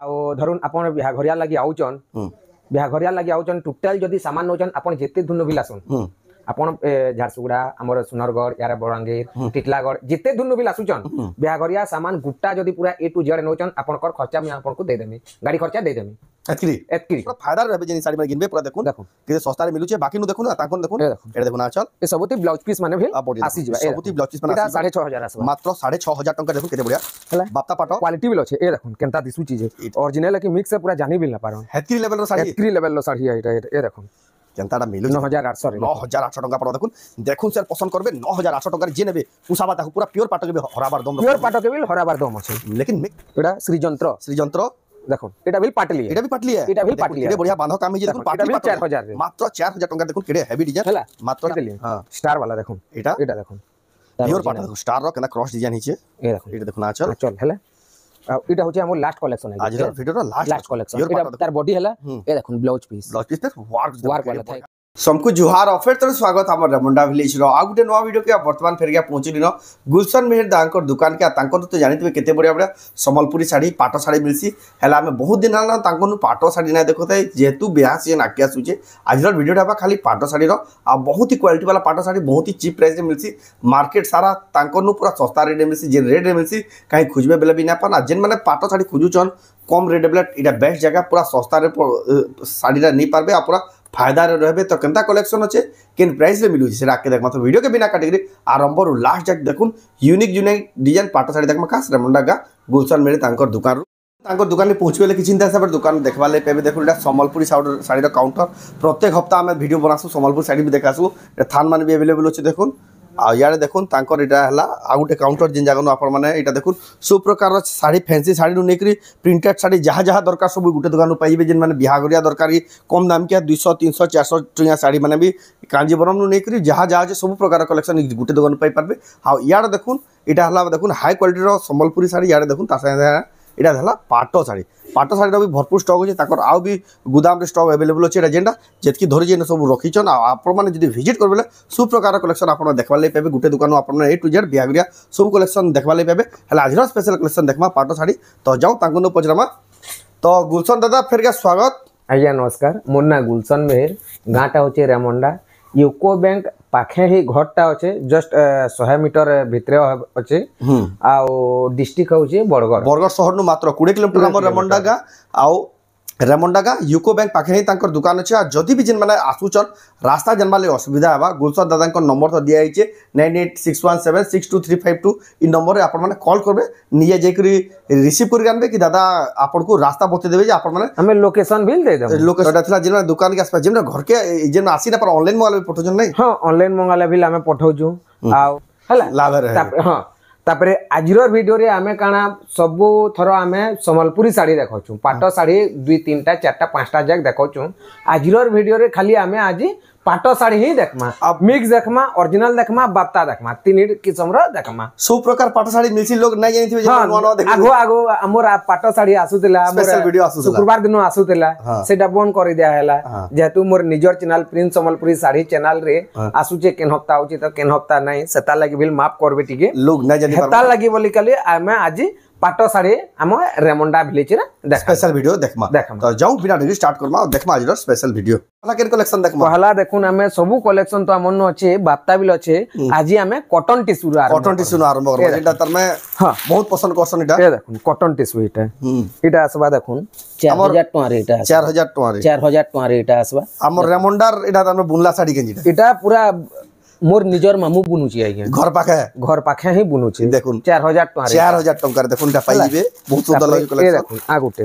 आउ धरुन आपण बिहाघरिया लगी आउचन बिहाघरिया लगी आउचन टोटल जदी सामान नोचन आपण जेते धुन बिलासन आपण झारसुगुड़ा हमर सुनरगढ़ यार बलांगीर टिटलागढ़ जिते दुनु भी लासुचन बिहाघरिया सामान गुट्टा जदी पूरा ए टू जेड नोचन आपण कर खर्चा में आपण को दे देमी गाड़ी खर्चा दे देमी एतकी फायदा रहबे जेनी साड़ी में गिनबे पूरा देखुन के सस्ता रे मिलुचे बाकी नु देखुन ताकोन देखुन एडे देखुन आचल ए सबती ब्लाउज पीस माने भी आसी जबा सबती ब्लाउज पीस माने 6500 आसबा मात्र 6500 टका देखुन केते बढ़िया हला बाप्ता पाटो क्वालिटी बिल अछि ए देखुन केनता दिसु चीज ओरिजिनल की मिक्स से पूरा जानी बिल ना पारो हेतकी लेवल रो साड़ी हेतकी लेवल रो साड़ी है ए देखुन केनताडा मिलु 9800 टका पड़ो देखुन सर पसंद करबे 9800 टका जे नेबे पुसाबा ताकू पूरा प्योर पाटो के हराबार दम प्योर पाटो के बिल हराबार दम अछि लेकिन एटा श्रीजंत्र देखो एटा भी पाटली है एटा भी पाटली है बढ़िया बांधो काम जे देखो पाटली 4000 रे मात्र 4000 टका देखो केडे हेवी डिजाइन हला मात्र हां स्टार वाला देखो एटा देखो प्योर पाटो स्टार रो केना क्रॉस डिजाइन हिचे ए देखो एटा देखो ना चल हला एटा होचे हमर लास्ट कलेक्शन है आज रो वीडियो रो लास्ट कलेक्शन एटा तार बॉडी हला ए देखो ब्लाउज पीस पे वर्क वाला था सबको जुहार ऑफर तर स्वागत हमर रेमुंडा विलेज रो आ गुटे नवा वीडियो के वर्तमान फेर गया पहुंचली न गुलशन मेहर दांकर दुकान के तांकर तो जानितबे केते बढ़िया बढ़िया संबलपुरी साड़ी पाटो साड़ी मिलसी हला में बहुत दिन हला तांकर पाटो साड़ी ना देखोते जेतु बियाह सीजन आके सुचे आज रो वीडियो ढाबा खाली पाटो साड़ी रो आ बहुत ही क्वालिटी वाला पाटो साड़ी बहुत ही चीप प्राइस रे मिलसी मार्केट सारा तांकर पूरा सस्ता रेट में मिलसी जे रेट रे मिलसी काई खुजबे बेले भी ना पाना जेन माने पाटो साड़ी खुजुचन कम रेट बेले इटा बेस्ट जगह पूरा सस्ता रे साड़ी रा नहीं पारबे आ पूरा फायदा रहबे तो केनता कलेक्शन अच्छे केन प्राइस रे मिलुची से आके देखमा तो वीडियो के बिना काटिकरी आरंभ रु लास्ट तक देखुन यूनिक डिजाइन पाटो साड़ी देखमा खास रेमुंडा गा गुलशन मेरे तांकर दुकान दुकान में पहुँचबे कि चिंता हिसाब से दुकान देखवा ले पेबे देखो संबलपुरी साड़ी काउंटर प्रत्येक हफ्ता आम वीडियो बनासु संबलपुरी साड़ी भी देखासु थान मान भी अवेलेबल अच्छे देखुन आ यारे देखुन तांकर इटा हला आ गुटे काउंटर जिन जगह आपण माने इटा देखुन सब प्रकार साड़ी फैंसी साड़ी नु नेकरी प्रिंटेड साड़ी जहाँ जहाँ दरकार सब गुटे दुकान पाइबे जिन माने बिहागरिया दरकार कम दाम के 200 300 400 टका साड़ी माने भी कांजीवरम नु नेकरी जहाँ जहाँ सब प्रकार कलेक्शन गुटे दुकान पाई पारबे आ यार देखुन इटा हला देखुन हाई क्वालिटी रो संबलपुरी साड़ी यार देखुन ता इटा हला पाटो साड़ी भी भरपूर स्टॉक अच्छे ताकर आउ भी गुदाम रे स्टॉक अवेलेबल अच्छे जेनटा जेतकी धरी जेन सब रखीछन आपण माने जदी विजिट करबे सब प्रकार कलेक्शन आपण देखबा ले पेबे गुटे दुकान आपण ए टू जेड बिहागरिया सब कलेक्शन देखबा ले पेबे हला आज स्पेशल कलेक्शन देखमा पाटो साड़ी तो जाऊ तांको न पचरामा तो गुलशन दादा फेर के स्वागत आज्ञा नमस्कार मोर ना गुलशन मेहर गाँटा होचे रेमुंडा यूको बैंक पाखे ही घरटा अच्छे जस्ट 100 मीटर भितरे अच्छे आउ डिस्ट्रिक्ट होचे बरगढ़ शहर नु मात्र 20 किलोमीटर हमर रेमुंडा गा आउ रेमुंडा गा यूको बैंक पाखे ही तांकर दुकान अच्छे जदि भी जिन माने आसुचन रास्ता जनबा ले असुविधा हेबा गुलशन दादा को नंबर तो दिया हिचे 9861762352 इ नंबर रे आपण माने कॉल करबे निजे जेकरी रिसीव कर जानबे कि दादा आपण को रास्ता बते देबे जे आपण माने हमें लोकेशन भी दे देबे लोकेशन थला जिन दुकान के आसपास जिन घर के जिन आसी ना पर ऑनलाइन मंगाले पठो जन नहीं हां ऑनलाइन मंगाले भी हमें पठौजु आ हला लाभ रहे हां तापरे आजिरो वीडियो रे आमे काना सब थरो आमे संबलपुरी साड़ी देखौछु पाटो साड़ी 2 3 टा 4 टा 5 टा जग देखौछु आजिरो वीडियो रे खाली आमे आजी पाटो साड़ी ही देखमा अब मिक्स देखमा ओरिजिनल देखमा बाप्ता देखमा तीन किस्म रो देखमा सब प्रकार पाटो साड़ी मिलसी लोग नै जानिथिबे जे नवा देख आगो हमर पाटो साड़ी आसुतिला स्पेशल वीडियो आसुतिला शुक्रवार दिन आसुतिला सेटा बंद कर दिया हैला जेतु मोर निजर channel Prince Sambalpuri sari channel रे आसुचे केन हफ्ता होची तो केन हफ्ता नै सेता लागि बिल माफ करबे टिके लोग नै जानि हेता लागि बोली कली आमे आजी पाटो साड़ी हम रेमुंडा विलेज रे स्पेशल वीडियो देखमा तो जाऊ बिना देरी स्टार्ट करमा और देखमा आज स्पेशल वीडियो पहला केन कलेक्शन देखमा पहला देखुन हमें सब कलेक्शन तो हमन अच्छे बाप्ता बिल अच्छे आज हमें कॉटन टिश्यू आरंभ करबा एटा तर में हां बहुत पसंद करसन एटा ए देखुन कॉटन टिश्यू एटा आसबा देखुन 4000 टका रे एटा 4000 टका रे 4000 टका रे एटा आसबा हमर रेमुंडार एटा तर में बुनला साड़ी केन एटा पूरा मोर निजर मामू बुनुची आज्ञा घर पाखे ही बुनुची देखुन 4000 टका 4000 टका देखुन टा पाइबे बहुत सुंदर लागे कलेक्शन देखुन आगुटे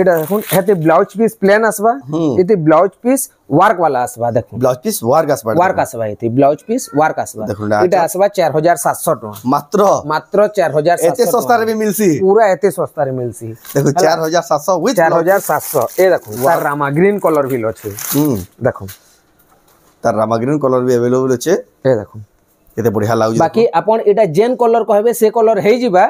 एटा देखुन हेते ब्लाउज पीस प्लेन आसबा एते ब्लाउज पीस वर्क वाला आसबा देखुन ब्लाउज पीस वर्क आसबा एते ब्लाउज पीस वर्क आसबा एटा आसबा 4700 टका मात्र 4700 एते सस्ता रे भी मिलसी पूरा एते सस्ता रे मिलसी देखो 4700 विथ 4700 ए देखो तार रामा ग्रीन कलर भी लछे देखो तार रामा ग्रीन कलर भी अवेलेबल छे ए देखो एते बढ़िया लागु बाकी अपन एटा जेन कलर कहबे से कलर हे जिबा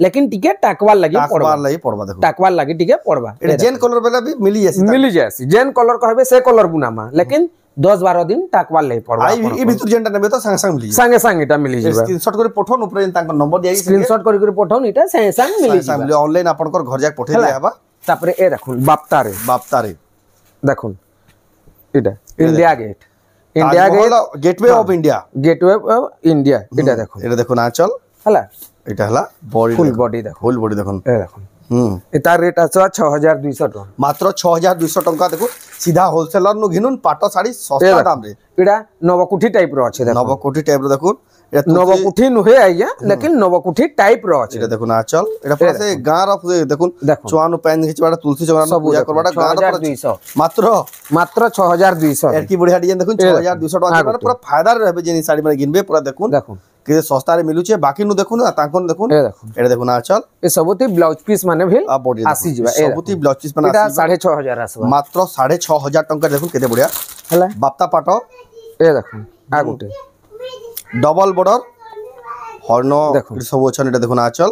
लेकिन टिके टाकवा लागि पड़बा देखो टाकवा लागि टिके पड़बा एटा जेन कलर वाला भी मिली जासी जेन कलर कहबे से कलर बुनामा लेकिन 10-12 दिन टाकवा ले पड़बा ई भीतर जेनटा नेबे तो संगे संग एटा मिली जिबा स्क्रीनशॉट करे पठोन ऊपर तांको नंबर दिया स्क्रीनशॉट करे पठोन एटा संगे संग मिली जिबा ऑनलाइन आपनकर घर जाक पठे ले हबा তারপরে এ দেখুন বাপ্তারে বাপ্তারে দেখুন এটা India Gate India Gate Gateway of India Gateway of India এটা দেখুন এটা দেখুন আঁচল হলা এটা হলা বডি ফুল বডি দেখুন ফুল বডি দেখুন এ দেখুন তার রেট আছে 6200 টাকা মাত্র 6200 টଙ୍କା দেখুন সিধা হোলসেলর নু ঘিনুন পাট শাড়ি সস্তা দাম রে এটা নবকুঠি টাইপ র আছে দেখুন নবকোটি টাইপ র দেখুন এটা নবকুঠি নুহে আইয়া লেকিন নবকুঠি টাইপ র আছে এটা দেখুন আঁচল এটা পুরা সে গাঁর দেখুন চুয়ানু প্যান ঘিচবাটা তুলসী জগন্নাথ পূজা করবাটা গাঁর 6200 মাত্র মাত্র 6200 এর কি বড়িয়া ডিজাইন দেখুন 6200 টাকা পুরা ফায়দার রহবে যে শাড়ি মানে কিনবে পুরা দেখুন দেখুন কে সস্তারে মিলুছে বাকি নু দেখুন তাঙ্কন দেখুন এ দেখুন এটা দেখুন আঁচল এ সবতি ব্লাউজ পিস মানে ভিল আ বডি আসিଯିবা সবুতি ব্লাউজ পিস মানে এটা আসি 6500 আসবা মাত্র 6500 টাকা দেখুন কেতে বড়িয়া হলা বাপ্তা পাট এ দেখুন আ গুটে ডবল বর্ডর হর্ন দেখুন। সব অছন এটা দেখুন আঁচল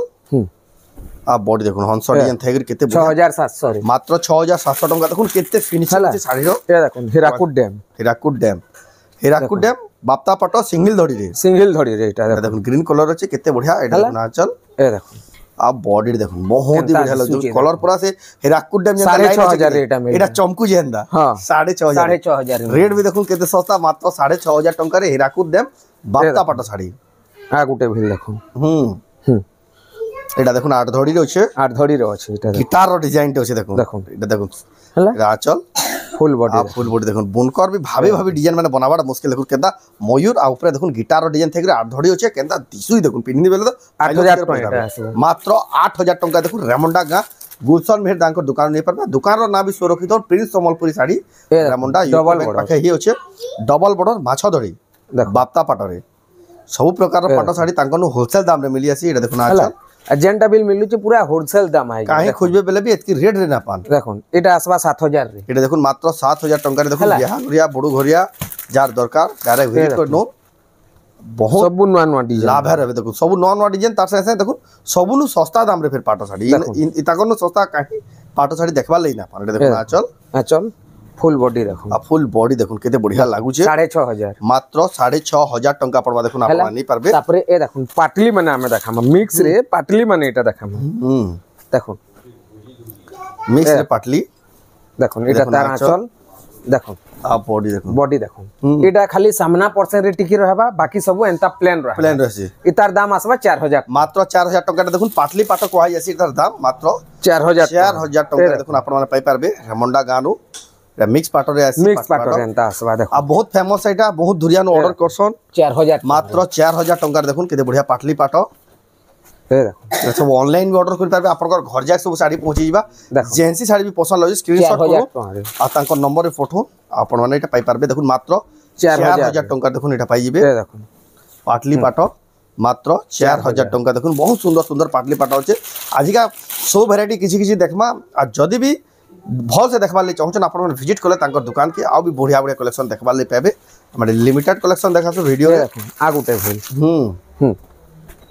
আ বডি দেখুন হংস ডিজাইন থাইগর কেতে বড়িয়া 6700 রে মাত্র 6700 টাকা দেখুন কেতে ফিনিশিং আছে শাড়ির এ দেখুন হীরাকুদ ড্যাম হীরাকুড ড্যাম বাপ্তা পাট সিঙ্গেল ধড়ি রে সিঙ্গেল ধরি রে এটা এটা দেখুন গ্রিন কলর আছে কেতে বড়িয়া এটা দেখুন আঁচল এ দেখুন आ बॉडी देखो बहुत ही बढ़िया लगे कलर पूरा से हिराकुड डैम 6500 रेट में एटा चमकू जेंदा हां 6500 रेट भी देखो केते सस्ता मात्र 6500 टंका रे हिराकुड डैम बाप्ता पाट साड़ी आ गुटे भी देखो एटा देखो आठ धड़ी रे আছে आठ धड़ी रे আছে এটা गिटार रो डिजाइन टे আছে দেখো দেখুন এটা দেখো হলা এটা আঁচল ফুল বডি ফুল বডি দেখুন বুনকর भी ভাবে ভাবে ডিজাইন মানে বনাবাটা মুশকিল দেখুন কেদা ময়ূর আর উপরে দেখুন গিটার रो ডিজাইন থেকে আট ধড়ি আছে কেদা দিসুই দেখুন পিনি বেলে তো 8000 টাকা এটা আছে মাত্র 8000 টাকা দেখুন রেমন্ডা গা গুলশন মেহের দাঙ্কর দোকান নেই পারবে দোকানর না বি সুরক্ষিত প্রিন্স সম্বলপুরি শাড়ি রেমন্ডা ডবল পাখে হি আছে ডবল বর্ডর মাছ ধরি বাপ্তা পাটরে সব প্রকার পাট শাড়ি তাঙ্কন হোলসেল দাম রে মিলি আসি এটা দেখুন আচ্ছা এজেন্টা বিল মিলুছে পুরা হোলসেল দাম আই কাহে খুঁজবে বেলে বি এতকি রেট রে না পান দেখুন এটা আসবা 7000 রে এটা দেখুন মাত্র 7000 টাকা রে দেখুন বিহা ঘরিয়া বড় ঘরিয়া যার দরকার ডাইরেক্ট ভিজিট করে নো बहुत सब नवा नवा डिजाइन लाभ है रे देखो सब नवा नवा डिजाइन तार से देखो सबनु सस्ता दाम रे फिर पाटो साड़ी इताकन सस्ता काहे पाटो साड़ी देखबा लई ना पारे देखो आंचल आंचल फुल बॉडी देखो आ फुल बॉडी देखो केते बढ़िया लागु छे 6500 मात्र 6500 टंका पड़वा देखो आप नहीं पारबे तापरे ए देखो पाटली माने हमें देखाम मिक्स रे पाटली माने एटा देखाम देखो मिक्स रे पाटली देखो एटा तार आंचल देखो आ बॉडी देखो एटा खाली सामना परसेंट रे टिकी रहबा बाकी सब एंता प्लेन रहसी इतार दाम आसबा 4000 मात्र 4000 टका देखो पाटली पाटो कोहा जासी इतार दाम मात्र 4000 टका देखो आपण माने पाई पारबे रेमंडा गानु मिक्स पाटो रे आसी मिक्स पाटो रे एंता आसबा देखो आ बहुत फेमस एटा बहुत दुरिया नो ऑर्डर करसन 4000 मात्र 4000 टका देखो केते बढ़िया पाटली पाटो ए देखो सब ऑनलाइन भी ऑर्डर कर पारबे आपन घर जाक सब साड़ी पहुंची जीबा जेंसी साड़ी भी पसंद लगे स्क्रीनशॉट करो आ तांको नंबर रे फोटो आपन माने एटा पाई पारबे देखो मात्र 4000 टका देखो एटा पाई जीबे ए देखो पाटली पाटो मात्र 4000 टका देखो बहुत सुंदर सुंदर पाटली पाटो अछि आजिका सब वैरायटी किछि किछि देखमा आ जदी भी भल से देखबा ले चाहछन आपन माने विजिट करले तांको दुकान के आ भी बढ़िया बढ़िया कलेक्शन देखबा ले पाबे माने लिमिटेड कलेक्शन देखासो वीडियो रे आ गुटे भेल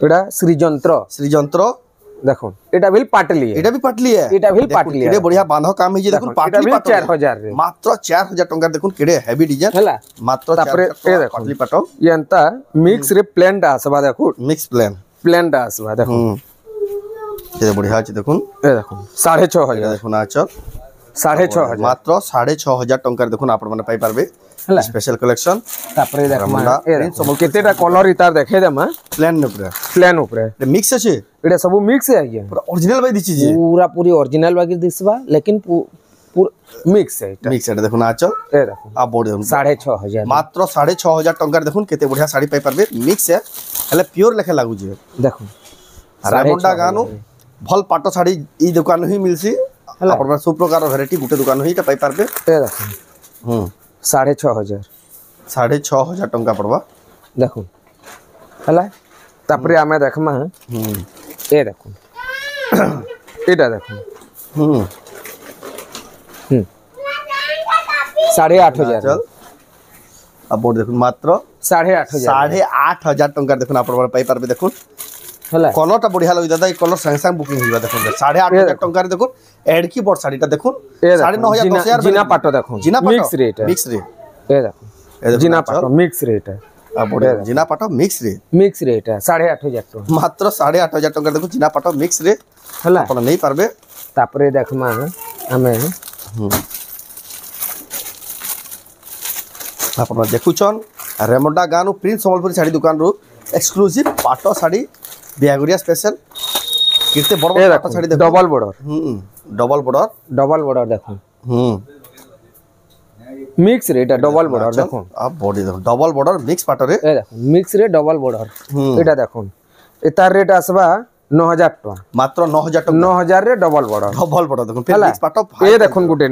एटा श्रीजंत्र देखो एटा बिल पाटली है एटा भी पाटली है एटा बिल पाटली है केडे बढ़िया बांधो काम है जे देखो पाटली पाटली 4000 रे मात्र 4000 टका देखो केडे हेवी डिजाइन हला मात्र तापरे ए देखो पाटली पाटो एंता मिक्स रे प्लेन दा आसबा देखो मिक्स प्लेन दा आसबा देखो केडे बढ़िया अछि देखो ए देखो 6500 देखो ना चल 6500 मात्र 6500 टका देखो आपण माने पाई पारबे स्पेशल कलेक्शन तापरे देखो ए सब केतेटा कलर इतार देखे देमा प्लेन ऊपर मिक्स अछि एटा सब मिक्स है ये पूरा ओरिजिनल बाई दिछि जे पूरा पूरी ओरिजिनल बाकी दिसबा लेकिन पूरा मिक्स है एटा मिक्स है देखो ना चल ए देखो आ बोर्ड 6500 मात्र 6500 टका देखो केते बढ़िया साड़ी पाई पारबे मिक्स है हले प्योर लेखे लागु जे देखो रायमंडा गानु भल पाटो साड़ी ई दुकान ही मिलसी अपन सब प्रकार वैरायटी गुटे दुकान ही पाई पारबे ए देखो 6500 टंका पड़वा देखो हला तापरे आमे देखमा ए देखो एटा देखो 8500 चल अब बोर्ड देखो मात्र 8500 टंका देखो आपण पाई पारबे देखो हला कलरटा बढ़िया लगी दादा कलर संग संग बुकिंग होइबा देखो 8500 टंका रे देखो एड की बोर्ड साड़ीटा देखो 9500 10000 जिना पाटो देखो जिना मिक्स रेट ए देखो जिना पाटो मिक्स रेट है अब जिना पाटो मिक्स रेट है 8500 मात्र 8500 टंका देखो जिना पाटो मिक्स रे हला आपण नहीं पारबे तापरे देखमा हमें ଆପଣ ଦେଖୁଛନ୍ ରେମଣ୍ଡା ଗାଁରୁ ପ୍ରିନ୍ସ ସମ୍ବଲପୁରୀ ଶାଢ଼ୀ ଦୋକାନରୁ ଏକ୍ସକ୍ଲୁସିଭ ପାଟ ଶାଢ଼ୀ ବିହାଘରିଆ ସ୍ପେଶାଲ କେତେ ବଡ଼ ବଡ଼ ପାଟ ଶାଢ଼ୀ ଦେଖ डबल बॉर्डर ଡବଲ ବର୍ଡର देखो मिक्स रे एटा डबल बॉर्डर देखो आ बॉडी देखो डबल बॉर्डर मिक्स पाटरे ए देखो मिक्स रे डबल बॉर्डर एटा देखो एतार रेट आसबा 9000 टका मात्र 9000 टका 9000 रे डबल बॉर्डर देखो फिर मिक्स पाट ए देखो गुटे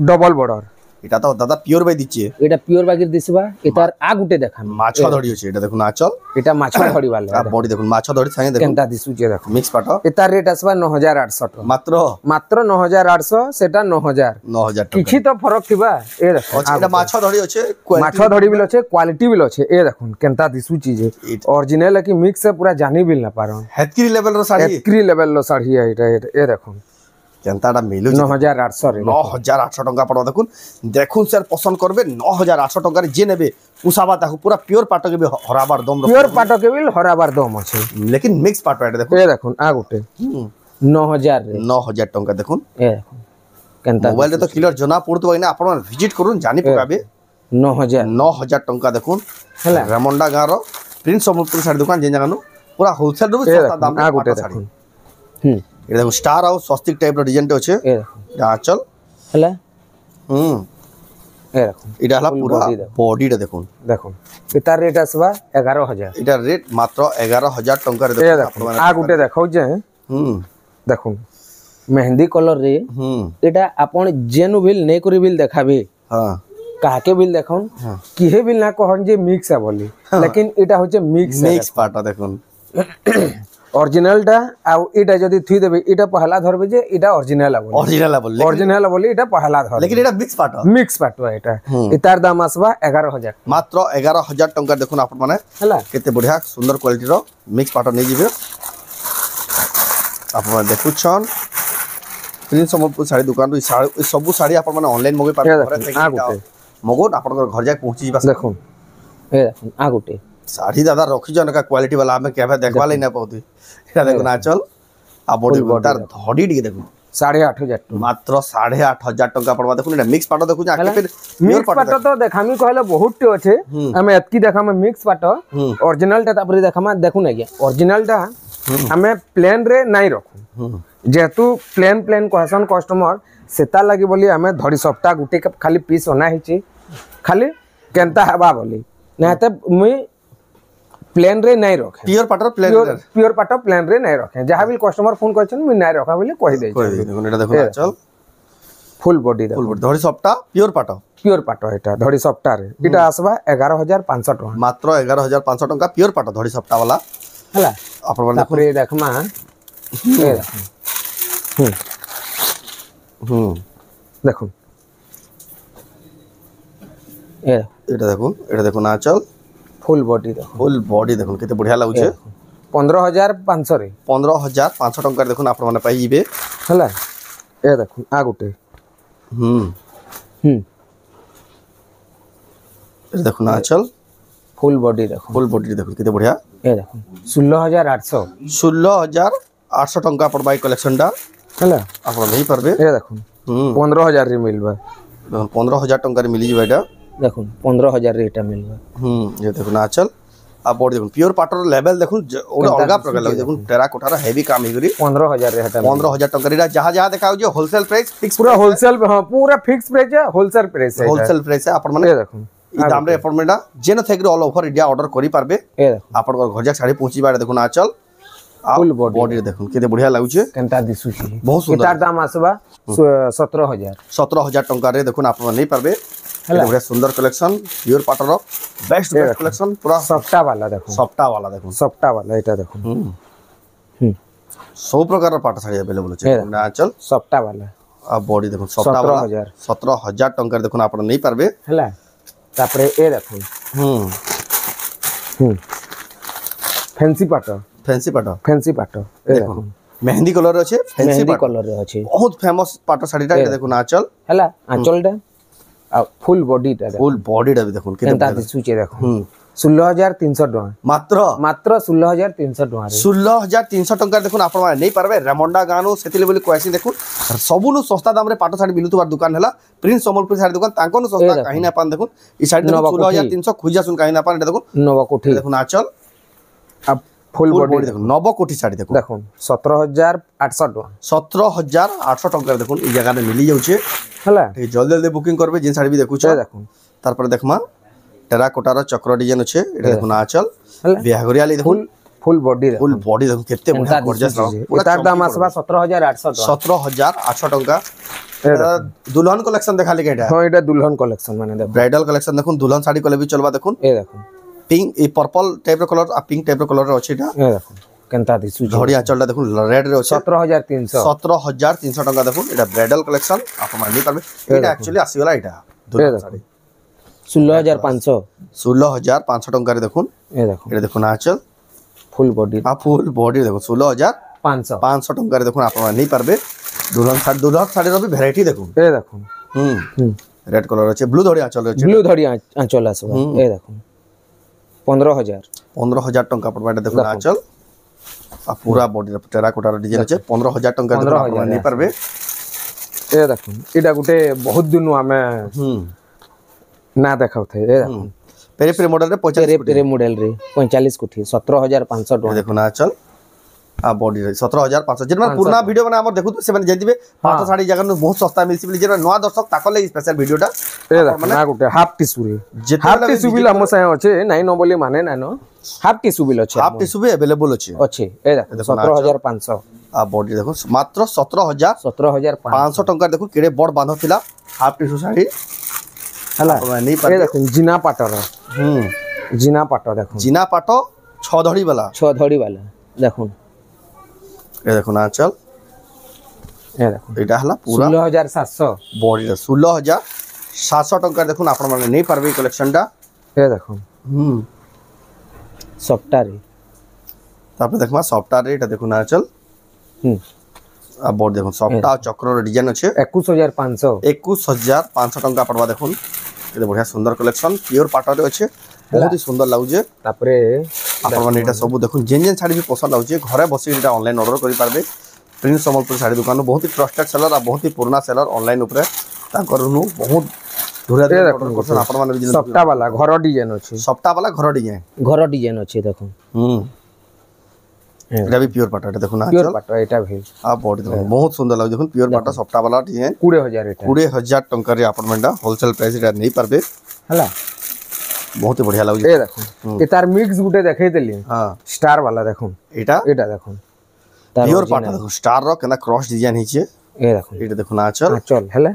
डबल बॉर्डर এটা তো দাদা পিওর বাই দিচ্ছে এটা পিওর বাগির দিছবা এটার আ গুটে দেখাম মাছ ধরি আছে এটা দেখুন আচল এটা মাছ ধরি वाला आ बॉडी देखুন মাছ ধরি সাথে দেখুন কেনটা দিছুছে দেখো মিক্স পাট এটার রেট আসবা 9800 টাকা মাত্র 9800 সেটা 9000 9000 টাকা কিছু তো ফরক থিবা এ দেখো এটা মাছ ধরি আছে মাছ ধরি বিল আছে কোয়ালিটি বিল আছে এ দেখুন কেনটা দিছুছি যে অরিজিনাল কি মিক্স সে পুরা জানি বিল না পারন হেতকি লেভেল র শাড়ি হেতকি লেভেল র শাড়ি এটা এ দেখুন কেনটাটা মিলু 9800 রে 9800 টাকা পড়া দেখুন দেখুন স্যার পছন্দ করবে 9800 টাকার যে নেবে পুষাবা তাকু পুরা পিওর পাটকে বি হরাবার দম পিওর পাটকে বিল হরাবার দম আছে লেকিন মিক্স পাট এটা দেখুন এ দেখুন আ গুটে 9000 রে 9000 টাকা দেখুন এ দেখুন কেনটা মোবাইল রে তো ক্লিয়ার জনা পড়তো না আপন ভিজিট করুন জানি পকাবে 9000 টাকা দেখুন হেলা রেমন্ডা গাঁর প্রিন্স সম্বলপুর শাড়ি দোকান যে জায়গানো পুরা হোলসেল রে সস্তা দাম আ গুটে দেখুন এটা দেখুন স্টার আর স্বস্তিক টাইপ র ডিজাইনটা আছে এ দেখুন আচল হেলা এ দেখুন এটা হলা পুরা বডিটা দেখুন দেখুন এটার রেট আসবা 11000 এটা রেট মাত্র 11000 টাকার দেখুন আ গুটে দেখাও যে দেখুন मेहंदी कलर रे एटा आपण जेनु बिल नै करी बिल देखाबे हां काके बिल देखौन किहे बिल ना कहन जे मिक्स है बोली लेकिन एटा होचे मिक्स पाटा देखुन ओरिजिनल टा आ एटा जदी थी देबे एटा पहला धरबे जे एटा ओरिजिनल है बोली एटा पहला धर लेकिन एटा मिक्स पाटा एटा एतार दाम आसबा 11000 मात्र 11000 टका देखुन आपण माने हला केते बढ़िया सुंदर क्वालिटी रो मिक्स पाटा नै जिबे आपण देखुछन प्रिंस सम्बलपुर शाड़ी दुकान रो सब शाड़ी आपण माने ऑनलाइन मगे पारे मगोट आपण घर जाय पहुंची जिबा देखुन ए देखुन आ गुटे साड़ी दादा रखी जन का क्वालिटी वाला हमें केबे देखबा ले ना पौती एटा देखो ना चल आ बॉडी तार धडी डी देखो 8500 मात्र 8500 टका पड़वा देखो ना मिक्स पाटो देखो आके फिर मिक्स पाटो तो देखामी कहले बहुत टे अछि हमें एतकी देखामे मिक्स पाटो ओरिजिनल टा तापरे देखामा देखु ना गया ओरिजिनल टा हमें प्लेन रे नहीं रखू जेतु प्लेन कहसन कस्टमर सेता लगी बोली हमें धड़ी सप्ताह गुटे खाली पीस होना हिची खाली केनता हवा बोली ना त मुई प्लेन रे नहीं रखे प्योर पाटर प्लेन रे नहीं रखे जहां भी कस्टमर फोन करछन मुई नहीं रखा बोली कहि दे देखो एटा देखो चल फुल बॉडी धड़ी सप्ताह प्योर पाटो एटा धड़ी सप्ताह रे एटा आसबा 11500 टका मात्र 11500 टका प्योर पाटो धड़ी सप्ताह वाला हला आपण माने तापरे देखमा देखो एटा देखो ना चल फुल बॉडी देखो केते बढ़िया लागु छे 15500 रे 15500 टका देखो आपण माने पाई जिबे हला ए देखो आ गुटे देखो ना चल फुल बॉडी देखो केते बढ़िया ए देखो 16800 टका पर बाई कलेक्शन दा हला आपण नहीं परबे ए देखो 15000 रे मिलबा 15000 टका रे मिली जिबा एटा देखो 15000 रे एटा मिलबा ये देखो ना चल आ बॉडी देखो प्योर पाटर लेवल देखो ओडा अलगा प्रकार लगे देखो टेरा कोठार हेवी काम हिगरी 15000 रे हटा 15000 टका रे जहां देखाउ जे होलसेल प्राइस फिक्स पूरा होलसेल हां पूरा फिक्स प्राइस है होलसेल प्राइस है आपण माने देखो ई दाम रे अपॉइंटमेंट जेन थेगरी ऑल ओवर इंडिया ऑर्डर करि पारबे ए देखो आपण घर जा साड़ी पहुंची बारे देखो ना चल फुल बॉडी देखो केते बढ़िया लागु छे केनता दिसु छी बहुत सुंदर एटार दाम आसबा 17000 टका रे देखो आपण नहीं पारबे बढ़िया सुंदर कलेक्शन प्योर पाटर बेस्ट कलेक्शन पूरा सफ्टा वाला देखो एटा देखो सब प्रकार पाट साड़ी अवेलेबल छे ना चल सफ्टा वाला आ बॉडी देखो सफ्टा वाला 17000 टका देखो आपण नहीं पारबे हला तापरे ए देखो फैंसी पाटो ए देखो मेहंदी कलर अच्छे मेहंदी कलर अच्छे बहुत फेमस पाटो साड़ी टा देखो ना आंचल हला आंचल टा आ फुल बॉडी टा भी देखो केनता दिसुचे देखो 16,300 टका मात्र मात्र 16,300 टका 16,300 टंका देखुन आपण माने नहीं पारबे रेमंडा गानो सेतिले बोली कहसी देखुन सबुनु सस्ता दाम रे पाटो साड़ी मिलुतबार दुकान हला प्रिंस संबलपुर साड़ी दुकान तांकोनु सस्ता काहे ना पान देखुन ई साड़ी 16,300 खुजा सुन काहे ना पान देखुन नवकोठी देखुन आचल अब फुल बॉडी देखुन नवकोठी साड़ी देखुन देखुन 17,800 टका 17,800 टंका देखुन ई जगह रे मिली जाउछे हला जल्दी जल्दी बुकिंग करबे जिन साड़ी भी देखु छ देखुन तार पर देखमा टेराकोटार चक्र डिजाइन अछि एटा देखुन आचल बिहागरियाली देखुन फुल बॉडी फुल बॉडी देखुन केते बढ़िया गॉर्जियस लागो तार दाम आसबा 17,800 टका 17,800 टंका दुल्हन कलेक्शन देखा लेके एटा हां एटा दुल्हन कलेक्शन माने देखो ब्राइडल कलेक्शन देखुन दुल्हन साड़ी कोले भी चलबा देखुन ए देखुन पिंक ए पर्पल टाइप रो कलर आ पिंक टाइप रो कलर अछि एटा ए देखुन केनता दिसु घड़ी आंचलटा देखुन रेड रे अछि 17,300 17,300 टंका देखुन एटा ब्राइडल कलेक्शन आपण मानि पारबे एटा एक्चुअली आसीगला एटा दुल्हन साड़ी 16,500 16,500 टंका रे देखुन ए देखुन एटा देखुन आंचल फुल बॉडी आ फुल बॉडी देखुन 16,500 500 टंका रे देखुन आपण मानि पारबे दुल्हन साड़ी रो भी वैरायटी देखुन ए देखुन रेड कलर अछि ब्लू धड़ी आंचल अछि ब्लू धड़ी आंचल आसबा ए देखुन 15,000 टंका पड़बा एटा देखुन आंचल आ पूरा बॉडी टेराकोटा रो डिजाइन अछि 15,000 टंका देखुन आपण मानि पारबे ए देखुन एटा गुटे बहुत दिन हमें ना देखाउ थे ए देखुन पेरे पेरे मॉडल रे 45 पेरे मॉडल रे 45 कोठी 17,500 टका देखुन आंचल आ बॉडी रे 17,500 जेना पुराना वीडियो माने हमर देखु से माने जदिबे पाटो साड़ी जगह न बहुत सस्ता मिलसी बोली जेना नवा दर्शक ताकले ले स्पेशल वीडियोटा ए देखुन ना गुटे हाफ टिश्यू रे हाफ टिश्यू बिल हम सहे अछि नाही न बोली माने ना न हाफ टिश्यू बिल अछि हाफ टिश्यू भी अवेलेबल अछि ए देखुन 17,500 आ बॉडी देखो मात्र 17,500 टंका देखो केड़े बड़ बांध थिला हाफ टिश्यू साड़ी हला नहीं ए देखुन जिना पाटर जिना पाटर देखुन जिना पाटो 6 धड़ी वाला 6 धड़ी वाला देखुन ए देखुन आंचल ए देखुन एटा हला पूरा 16,700 बॉडी 16,700 टंका देखुन आपण माने नहीं पारबे कलेक्शनटा ए देखुन सफ्टारी तापर देखमा सफ्टारी एटा देखुन आंचल आ बॉडी देखुन सफ्टा चक्र रो डिजाइन अछि 21,500 21,500 टंका पड़वा देखुन एते बढ़िया सुंदर कलेक्शन प्योर पाटर अछि बहुत ही सुंदर लागुजे तापरे आपण माने एटा सब देखुन जेन साड़ी भी पसंद लागुजे घरे बसी एटा ऑनलाइन ऑर्डर करि पारबे प्रिंस संबलपुर साड़ी दुकान बहुत ही ट्रस्टेड सेलर आ बहुत ही पुराना सेलर ऑनलाइन ऊपर ताकर नु बहुत धुरा दे ऑर्डर करछन आपण माने सफ्टा वाला घर डिजाइन अछि सफ्टा वाला घर डिजाइन अछि देखुन एटा भी प्योर पाटा देखुन प्योर पाटा एटा भी आ बॉडी देखुन बहुत सुंदर लाग देखुन प्योर पाटा सफ्टा वाला डिजाइन 20,000 एटा 20,000 टंका रे आपण माने होलसेल प्राइस एटा नहीं पारबे हला बहुत ही बढ़िया लाग ए देखुन ए तार मिक्स गुटे देखै देली हां स्टार वाला देखुन एटा देखुन प्योर पाटा देखुन स्टार रो केना क्रॉस डिजाइन हिचे ए देखुन एटा देखुन आचल हेले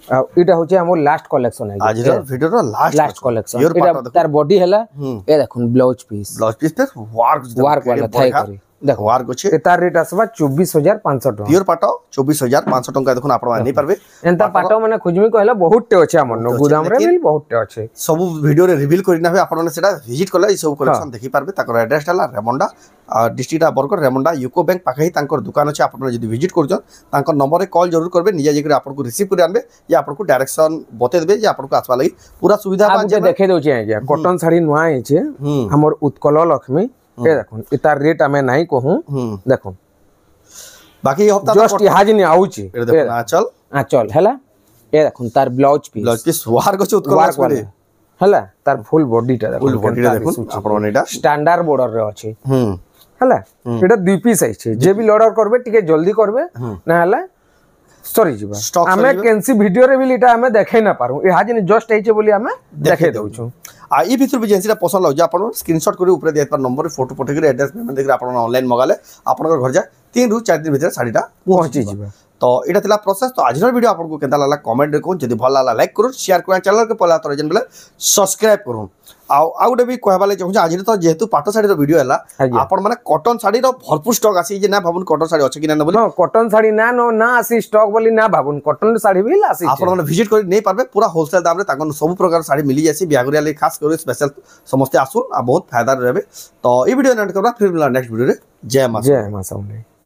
आ इटा होचे हमर लास्ट कलेक्शन है आज रो वीडियो रो लास्ट कलेक्शन एटा तार बॉडी हला ए देखुन ब्लाउज पीस पे वर्क वाला थाई करी देखो वार्क अछि तार रेट आसबा 24,500 टका प्योर पाटो 24,500 टका देखुन आपण माने नहीं पारबे एंता पाटो माने खुजमी कहला बहुत टे अछि हमर न गोदाम रे मिल बहुत टे अछि सब वीडियो रे रिवील करिना होय आपण माने सेटा विजिट करला ई सब कलेक्शन देखि पारबे ताकर एड्रेस हला रेमंडा डिस्ट्रिक्ट बरगढ़ रेमंडा यूको बैंक पाखे तांकर दुकान अछि आपण माने जदी विजिट करजन तांकर नंबर रे कॉल जरूर करबे निजे जेकर आपण को रिसीव कर आनबे या आपण को डायरेक्शन बते देबे जे आपण को आसबा लागि पूरा सुविधा बा जे देखे दउ छी आज्ञा कॉटन साड़ी नुआ है छे हमर उत्कल लक्ष्मी ए देखुन इतार रेट हमें नहीं कहूं देखुन बाकी ये हफ्ता जस्ट हाजिनी आउची ए देखुन आचल हला ए देखुन तार ब्लाउज पीस वार गछ उत्कल लक्ष्मी हला तार फुल बॉडीटा देखुन फुल बॉडीटा देखुन आपण माने एटा स्टैंडर्ड बॉर्डर रे अछि हला एटा दुई पीस आइ छे जे भी ऑर्डर करबे टिके जल्दी करबे ना हला सॉरी जीवा हमें कैंसी वीडियो रे भी इटा हमें देखे ना पारू ए हाजिनी जस्ट आइचे बोली हमें देखे दउ छु आ ई भीतर भी जेंसीटा पसंद लाग जे आपण स्क्रीनशॉट करी ऊपर दिया पर नंबर फोटो पठे एड्रेस पेमेंट देकर आपण ऑनलाइन मंगाले आपण घर जा 3 रु 4 दिन भीतर साड़ीटा पहुंची जीवा तो एटा थिला प्रोसेस तो आज वीडियो आपन को केता लागला कमेंट रे को जदी भल लागला लाइक करू शेयर करू चैनल के पला तो जन बेले सब्सक्राइब करू आ गुटे भी कहबाले चाहू आज तो जेहेतु पाटो साड़ी रो वीडियो हला आपण माने कॉटन साड़ी रो भरपूर स्टॉक आसी जे ना भाबुन कॉटन साड़ी अछि कि ना बोली हां कॉटन साड़ी ना ना आसी स्टॉक बोली ना भाबुन कॉटन साड़ी भी आसी आपण माने विजिट करी नहीं पारबे पूरा होलसेल दाम रे ताकन सब प्रकार साड़ी मिली जासी बियागरिया ले खास करी स्पेशल समस्त आसुन आ बहुत फायदा रहबे तो ई वीडियो एंड करबा फिर मिला नेक्स्ट वीडियो रे जय मां साउंड